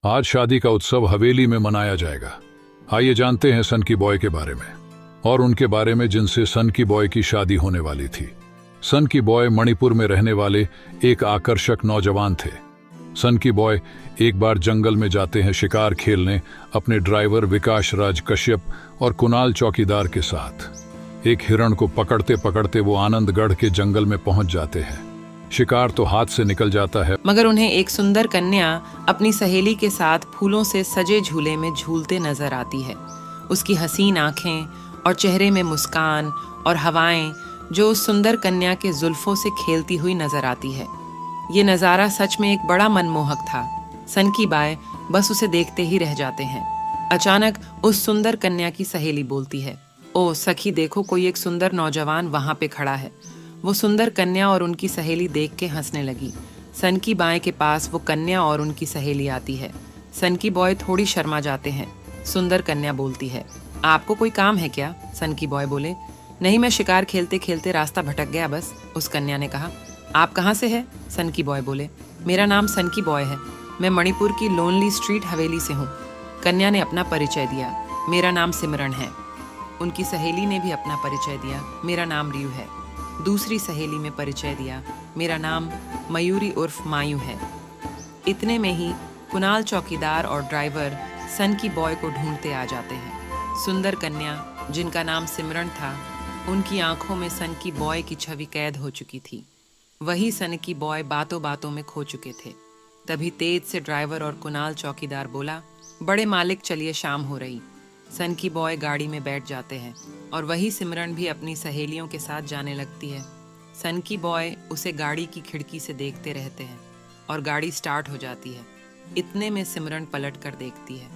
आज शादी का उत्सव हवेली में मनाया जाएगा। आइए जानते हैं सन की बॉय के बारे में और उनके बारे में जिनसे सन की बॉय की शादी होने वाली थी। सन की बॉय मणिपुर में रहने वाले एक आकर्षक नौजवान थे। सन की बॉय एक बार जंगल में जाते हैं शिकार खेलने अपने ड्राइवर विकास राज कश्यप और कुणाल चौकीदार के साथ। एक हिरण को पकड़ते पकड़ते वो आनंदगढ़ के जंगल में पहुंच जाते हैं। शिकार तो हाथ से निकल जाता है, मगर उन्हें एक सुंदर कन्या अपनी सहेली के साथ फूलों से सजे झूले में झूलते नजर आती है। उसकी हसीन आंखें और चेहरे में मुस्कान और हवाएं जो उस सुंदर कन्या के जुल्फों से खेलती हुई नजर आती है। ये नज़ारा सच में एक बड़ा मनमोहक था। सन की बाय बस उसे देखते ही रह जाते हैं। अचानक उस सुंदर कन्या की सहेली बोलती है, ओ सखी देखो, कोई एक सुंदर नौजवान वहां पे खड़ा है। वो सुंदर कन्या और उनकी सहेली देख के हंसने लगी। सन की बाय के पास वो कन्या और उनकी सहेली आती है। सन की बॉय थोड़ी शर्मा जाते हैं। सुंदर कन्या बोलती है, आपको कोई काम है क्या? सन की बॉय बोले, नहीं, मैं शिकार खेलते खेलते रास्ता भटक गया बस। उस कन्या ने कहा, आप कहाँ से है? सन की बॉय बोले, मेरा नाम सन की बॉय है, मैं मणिपुर की लोनली स्ट्रीट हवेली से हूँ। कन्या ने अपना परिचय दिया, मेरा नाम सिमरन है। उनकी सहेली ने भी अपना परिचय दिया, मेरा नाम रियू है। दूसरी सहेली में परिचय दिया, मेरा नाम मयूरी उर्फ मायू है। इतने में ही कुणाल चौकीदार और ड्राइवर सन की बॉय को ढूंढते आ जाते हैं। सुंदर कन्या जिनका नाम सिमरन था, उनकी आंखों में सन की बॉय की छवि कैद हो चुकी थी। वही सन की बॉय बातों बातों में खो चुके थे। तभी तेज से ड्राइवर और कुणाल चौकीदार बोला, बड़े मालिक चलिए, शाम हो रही। सन की बॉय गाड़ी में बैठ जाते हैं और वही सिमरन भी अपनी सहेलियों के साथ जाने लगती है। सन की बॉय उसे गाड़ी की खिड़की से देखते रहते हैं और गाड़ी स्टार्ट हो जाती है। इतने में सिमरन पलट कर देखती है।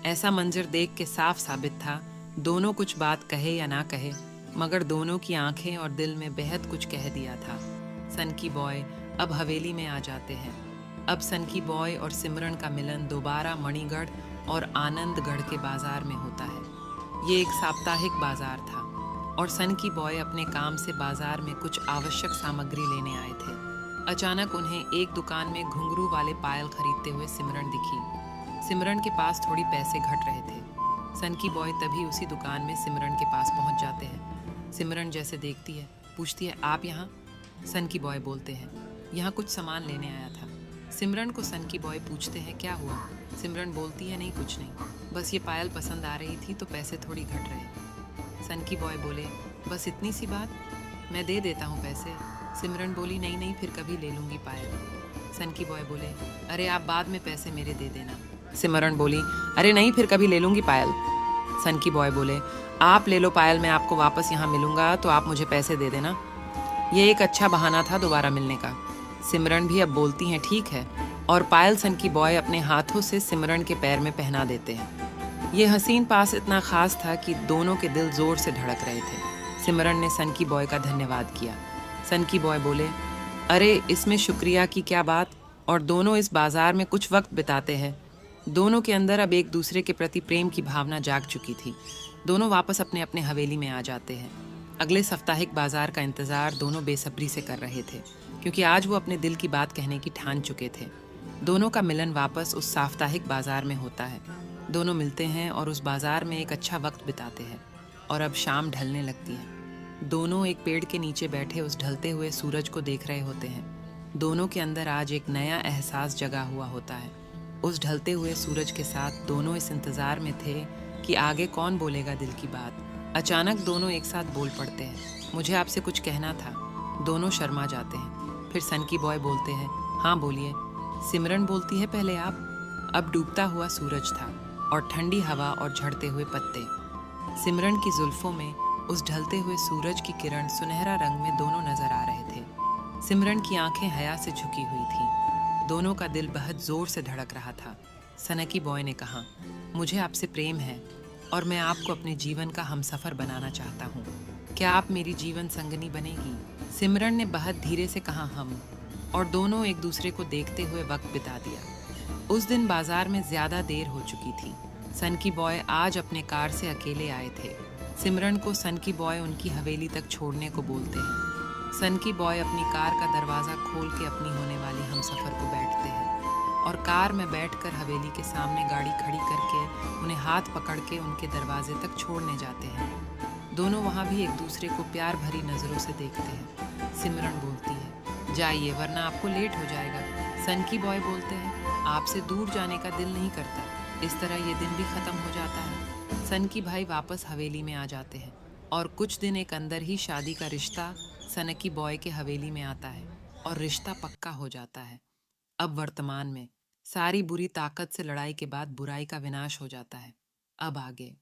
ऐसा मंजर देख के साफ साबित था, दोनों कुछ बात कहे या ना कहे, मगर दोनों की आंखें और दिल में बेहद कुछ कह दिया था। सन की बॉय अब हवेली में आ जाते हैं। अब सन की बॉय और सिमरन का मिलन दोबारा मणिगढ़ और आनंदगढ़ के बाजार में होता है। ये एक साप्ताहिक बाजार था और सन की बॉय अपने काम से बाजार में कुछ आवश्यक सामग्री लेने आए थे। अचानक उन्हें एक दुकान में घुंघरू वाले पायल खरीदते हुए सिमरन दिखी। सिमरन के पास थोड़ी पैसे घट रहे थे। सन की बॉय तभी उसी दुकान में सिमरन के पास पहुंच जाते हैं। सिमरन जैसे देखती है, पूछती है, आप यहाँ? सन की बॉय बोलते हैं, यहाँ कुछ सामान लेने आया था। सिमरन को सन की बॉय पूछते हैं, क्या हुआ? सिमरन बोलती है, नहीं कुछ नहीं, बस ये पायल पसंद आ रही थी तो पैसे थोड़ी घट रहे। सन की बॉय बोले, बस इतनी सी बात, मैं दे देता हूँ पैसे। सिमरन बोली, नहीं नहीं, फिर कभी ले लूँगी पायल। सन की बॉय बोले, अरे आप बाद में पैसे मेरे दे देना। सिमरन बोली, अरे नहीं, फिर कभी ले लूँगी पायल। सन की बॉय बोले, आप ले लो पायल, मैं आपको वापस यहाँ मिलूँगा तो आप मुझे पैसे दे देना। ये एक अच्छा बहाना था दोबारा मिलने का। सिमरन भी अब बोलती हैं, ठीक है, और पायल सन की बॉय अपने हाथों से सिमरन के पैर में पहना देते हैं। ये हसीन पास इतना खास था कि दोनों के दिल जोर से धड़क रहे थे। सिमरन ने सन की बॉय का धन्यवाद किया। सन की बॉय बोले, अरे इसमें शुक्रिया की क्या बात, और दोनों इस बाजार में कुछ वक्त बिताते हैं। दोनों के अंदर अब एक दूसरे के प्रति प्रेम की भावना जाग चुकी थी। दोनों वापस अपने अपने हवेली में आ जाते हैं। अगले साप्ताहिक बाजार का इंतजार दोनों बेसब्री से कर रहे थे, क्योंकि आज वो अपने दिल की बात कहने की ठान चुके थे। दोनों का मिलन वापस उस साप्ताहिक बाजार में होता है। दोनों मिलते हैं और उस बाजार में एक अच्छा वक्त बिताते हैं। और अब शाम ढलने लगती है। दोनों एक पेड़ के नीचे बैठे उस ढलते हुए सूरज को देख रहे होते हैं। दोनों के अंदर आज एक नया एहसास जगा हुआ होता है। उस ढलते हुए सूरज के साथ दोनों इस इंतजार में थे कि आगे कौन बोलेगा दिल की बात। अचानक दोनों एक साथ बोल पड़ते हैं, मुझे आपसे कुछ कहना था। दोनों शर्मा जाते हैं। फिर सन की बॉय बोलते हैं, हाँ बोलिए। सिमरन बोलती है, पहले आप। अब डूबता हुआ सूरज था और ठंडी हवा और झड़ते हुए पत्ते। सिमरन की जुल्फों में उस ढलते हुए सूरज की किरण सुनहरा रंग में दोनों नजर आ रहे थे। सिमरन की आंखें हया से झुकी हुई थीं। दोनों का दिल बहुत जोर से धड़क रहा था। सनकी बॉय ने कहा, मुझे आपसे प्रेम है और मैं आपको अपने जीवन का हमसफर बनाना चाहता हूँ। क्या आप मेरी जीवन संगनी बनेगी? सिमरन ने बहुत धीरे से कहा, हम। और दोनों एक दूसरे को देखते हुए वक्त बिता दिया। उस दिन बाजार में ज्यादा देर हो चुकी थी। सन की बॉय आज अपने कार से अकेले आए थे। सिमरन को सन की बॉय उनकी हवेली तक छोड़ने को बोलते हैं। सन की बॉय अपनी कार का दरवाज़ा खोल के अपनी होने वाली हमसफ़र को बैठते हैं। और कार में बैठकर हवेली के सामने गाड़ी खड़ी करके उन्हें हाथ पकड़ के उनके दरवाजे तक छोड़ने जाते हैं। दोनों वहाँ भी एक दूसरे को प्यार भरी नज़रों से देखते हैं। सिमरन बोलती है, जाइए वरना आपको लेट हो जाएगा। सनकी बॉय बोलते हैं, आपसे दूर जाने का दिल नहीं करता। इस तरह ये दिन भी ख़त्म हो जाता है। सनकी भाई वापस हवेली में आ जाते हैं और कुछ दिन एक अंदर ही शादी का रिश्ता सनकी बॉय के हवेली में आता है और रिश्ता पक्का हो जाता है। अब वर्तमान में सारी बुरी ताकत से लड़ाई के बाद बुराई का विनाश हो जाता है। अब आगे